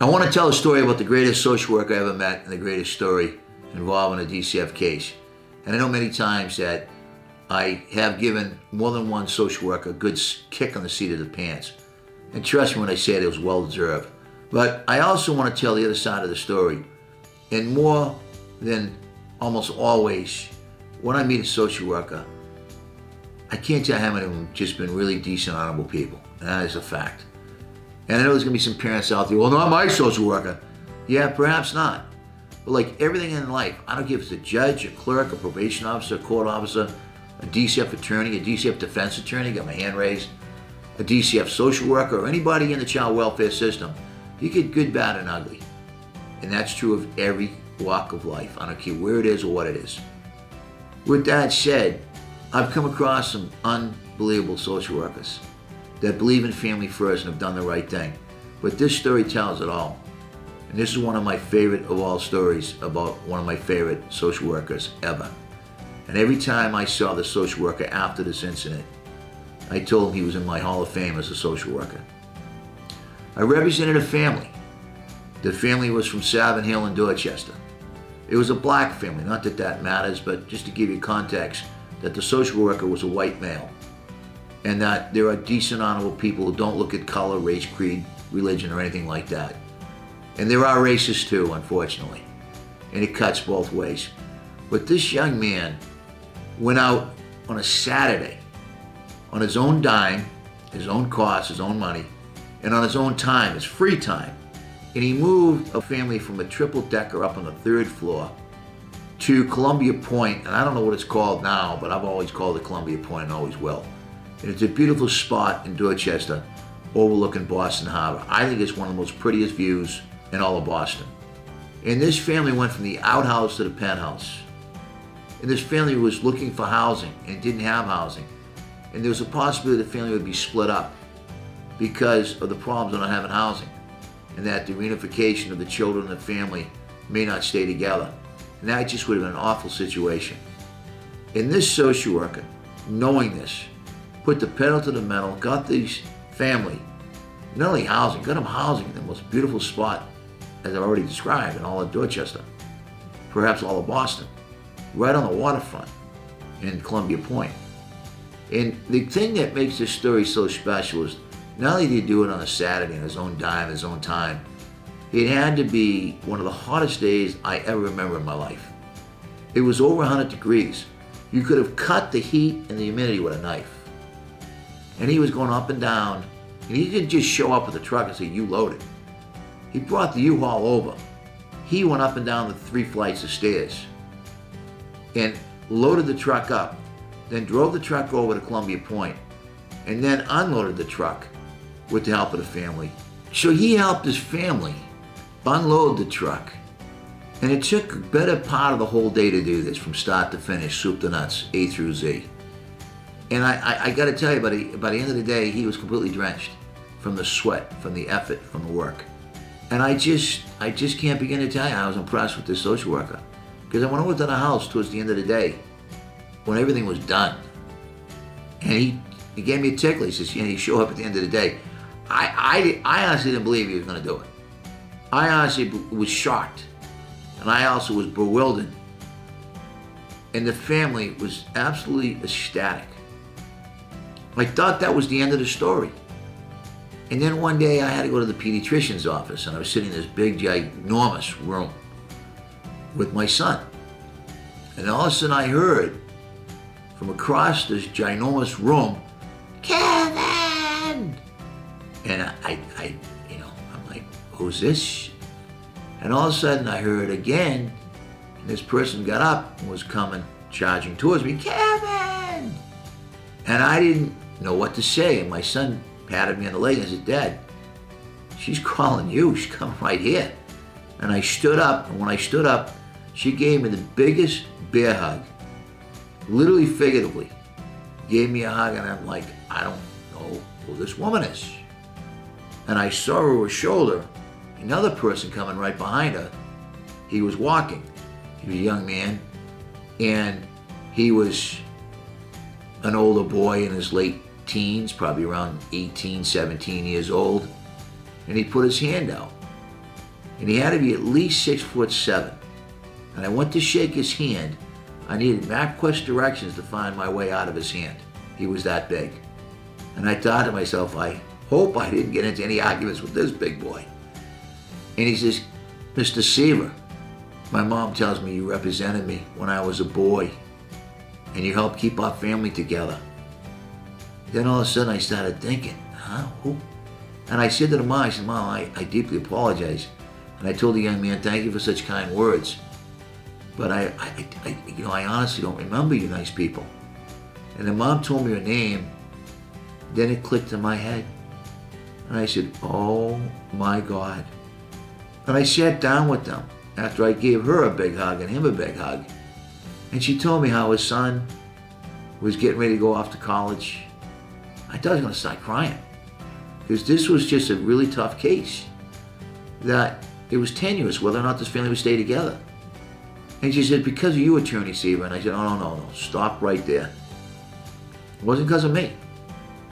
I want to tell a story about the greatest social worker I ever met and the greatest story involving a DCF case. And I know many times that I have given more than one social worker a good kick on the seat of the pants. And trust me when I say it was well deserved. But I also want to tell the other side of the story. And more than almost always, when I meet a social worker, I can't tell how many of them have just been really decent, honorable people. And that is a fact. And I know there's going to be some parents out there, well, not my social worker. Yeah, perhaps not. But like everything in life, I don't care if it's a judge, a clerk, a probation officer, a court officer, a DCF attorney, a DCF defense attorney, got my hand raised, a DCF social worker, or anybody in the child welfare system. You get good, bad, and ugly. And that's true of every walk of life. I don't care where it is or what it is. With that said, I've come across some unbelievable social workers that believe in family first and have done the right thing. But this story tells it all. And this is one of my favorite of all stories about one of my favorite social workers ever. And every time I saw the social worker after this incident, I told him he was in my Hall of Fame as a social worker. I represented a family. The family was from Savin Hill in Dorchester. It was a black family, not that that matters, but just to give you context, that the social worker was a white male. And that there are decent, honorable people who don't look at color, race, creed, religion, or anything like that. And there are racists too, unfortunately. And it cuts both ways. But this young man went out on a Saturday on his own dime, his own cost, his own money, and on his own time, his free time. And he moved a family from a triple-decker up on the 3rd floor to Columbia Point, and I don't know what it's called now, but I've always called it Columbia Point and always will. And it's a beautiful spot in Dorchester overlooking Boston Harbor. I think it's one of the most prettiest views in all of Boston. And this family went from the outhouse to the penthouse. And this family was looking for housing and didn't have housing. And there was a possibility the family would be split up because of the problems of not having housing, and that the reunification of the children and the family may not stay together. And that just would have been an awful situation. And this social worker, knowing this, put the pedal to the metal, got this family, not only housing, got them housing in the most beautiful spot, as I've already described, in all of Dorchester, perhaps all of Boston, right on the waterfront in Columbia Point. And the thing that makes this story so special is not only did he do it on a Saturday on his own dime, his own time, it had to be one of the hottest days I ever remember in my life. It was over 100 degrees. You could have cut the heat and the humidity with a knife. And he was going up and down, and he didn't just show up with a truck and say, you load it. He brought the U-Haul over. He went up and down the 3 flights of stairs and loaded the truck up, then drove the truck over to Columbia Point, and then unloaded the truck with the help of the family. So he helped his family unload the truck. And it took a better part of the whole day to do this, from start to finish, soup to nuts, A through Z. And I got to tell you, by the end of the day, he was completely drenched from the sweat, from the effort, from the work. And I just can't begin to tell you how I was impressed with this social worker. Because I went over to the house towards the end of the day, when everything was done. And he gave me a tickle. He says, he showed up at the end of the day. I honestly didn't believe he was going to do it. I honestly was shocked. And I also was bewildered. And the family was absolutely ecstatic. I thought that was the end of the story. And then one day I had to go to the pediatrician's office, and I was sitting in this big, ginormous room with my son. And all of a sudden I heard from across this ginormous room, Kevin! And I'm like, who's this? And all of a sudden I heard again, and this person got up and was coming, charging towards me, Kevin! And I didn't know what to say, and my son patted me on the leg and said, Dad, she's calling you, she's coming right here. And I stood up, and when I stood up, she gave me the biggest bear hug, literally figuratively, gave me a hug, and I'm like, I don't know who this woman is. And I saw over her shoulder another person coming right behind her. He was walking. He was a young man, and he was an older boy in his late teens, probably around 18, 17 years old, and he put his hand out. and he had to be at least 6'7". And I went to shake his hand. I needed MapQuest directions to find my way out of his hand. He was that big. And I thought to myself, I hope I didn't get into any arguments with this big boy. And he says, Mr. Seaver, my mom tells me you represented me when I was a boy and you helped keep our family together. Then all of a sudden I started thinking, huh, who? And I said to the mom, I said, Mom, I deeply apologize. And I told the young man, thank you for such kind words. But I honestly don't remember you nice people. And the mom told me her name. Then it clicked in my head. And I said, oh my God. And I sat down with them after I gave her a big hug and him a big hug. And she told me how his son was getting ready to go off to college. I thought I was going to start crying. Because this was just a really tough case. That it was tenuous whether or not this family would stay together. And she said, because of you, Attorney Seaver. And I said, oh, no, stop right there. It wasn't because of me.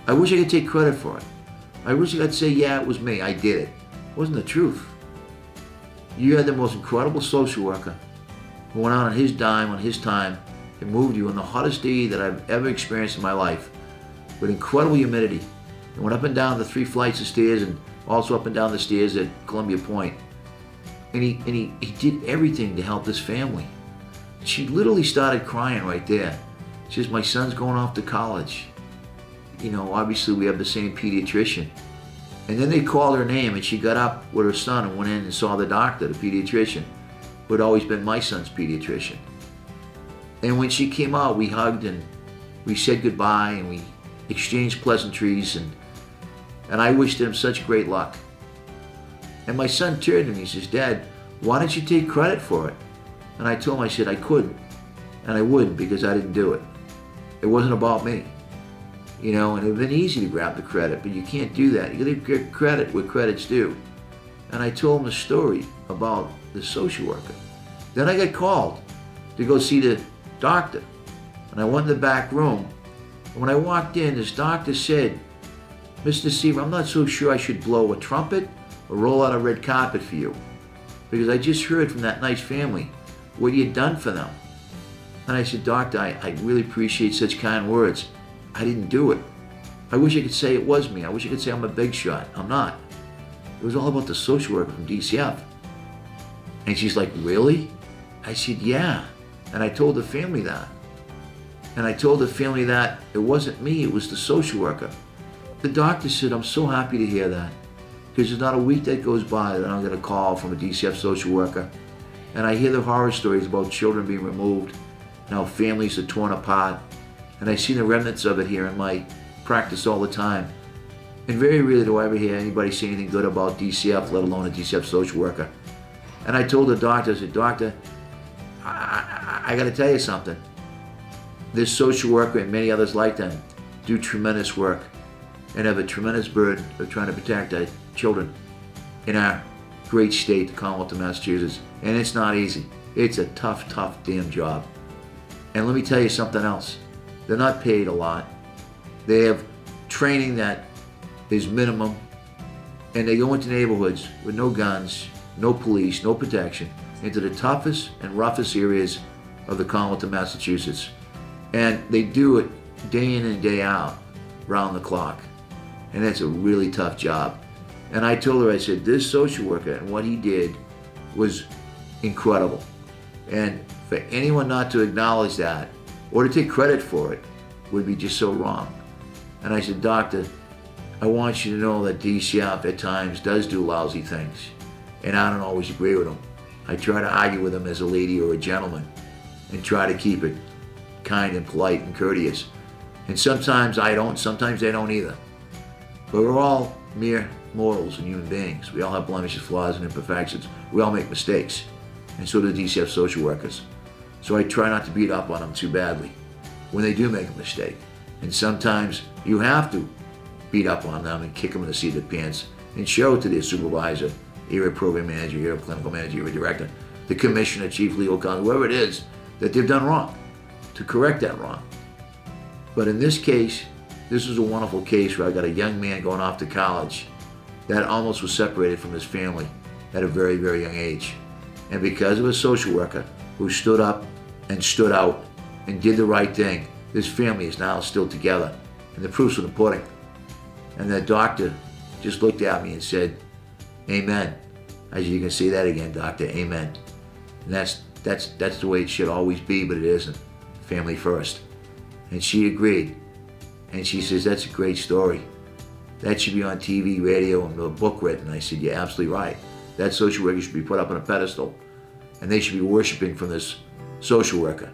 I wish I could take credit for it. I wish I could say, yeah, it was me. I did it. It wasn't the truth. You had the most incredible social worker who went out on his dime, on his time, and moved you on the hottest day that I've ever experienced in my life with incredible humidity. And went up and down the 3 flights of stairs and also up and down the stairs at Columbia Point. And he did everything to help this family. She literally started crying right there. She says, my son's going off to college. You know, obviously we have the same pediatrician. And then they called her name and she got up with her son and went in and saw the doctor, the pediatrician, who had always been my son's pediatrician. And when she came out, we hugged and we said goodbye and we exchanged pleasantries and I wished him such great luck. And my son turned to me and says, Dad, why don't you take credit for it? And I told him, I said, I couldn't. And I wouldn't because I didn't do it. It wasn't about me. You know, and it would have been easy to grab the credit, but you can't do that. You gotta get credit where credit's due. And I told him the story about the social worker. Then I got called to go see the doctor. And I went in the back room. And when I walked in, this doctor said, Mr. Seaver, I'm not so sure I should blow a trumpet or roll out a red carpet for you. Because I just heard from that nice family what you had done for them. And I said, Doctor, I really appreciate such kind words. I didn't do it. I wish I could say it was me. I wish I could say I'm a big shot. I'm not. It was all about the social worker from DCF. And she's like, really? I said, yeah. And I told the family that. And I told the family that it wasn't me, it was the social worker. The doctor said, I'm so happy to hear that. Because there's not a week that goes by that I don't get a call from a DCF social worker. And I hear the horror stories about children being removed, and how families are torn apart. And I see the remnants of it here in my practice all the time. And very rarely do I ever hear anybody say anything good about DCF, let alone a DCF social worker. And I told the doctor, I said, Doctor, I got to tell you something. This social worker and many others like them do tremendous work and have a tremendous burden of trying to protect our children in our great state, the Commonwealth of Massachusetts. And it's not easy. It's a tough, tough damn job. And let me tell you something else. They're not paid a lot. They have training that is minimum. And they go into neighborhoods with no guns, no police, no protection, into the toughest and roughest areas of the Commonwealth of Massachusetts. And they do it day in and day out, round the clock. And it's a really tough job. And I told her, I said, this social worker and what he did was incredible. And for anyone not to acknowledge that or to take credit for it would be just so wrong. And I said, Doctor, I want you to know that DCF at times does do lousy things. And I don't always agree with them. I try to argue with them as a lady or a gentleman and try to keep it kind and polite and courteous. And sometimes I don't, sometimes they don't either. But we're all mere mortals and human beings. We all have blemishes, flaws, and imperfections. We all make mistakes. And so do DCF social workers. So I try not to beat up on them too badly when they do make a mistake. And sometimes you have to beat up on them and kick them in the seat of the pants and show it to their supervisor, either a program manager, either a clinical manager, either a director, the commissioner, chief legal counsel, whoever it is, that they've done wrong, to correct that wrong. But in this case, this is a wonderful case where I got a young man going off to college that almost was separated from his family at a very, very young age. And because of a social worker who stood up and stood out and did the right thing, this family is now still together. And the proof's in the pudding. And the doctor just looked at me and said, amen. As you can say that again, doctor, amen. And that's the way it should always be, but it isn't. Family first. And she agreed. And she says, that's a great story. That should be on TV, radio, and a book written. I said, you're absolutely right. That social worker should be put up on a pedestal. And they should be worshiping from this social worker.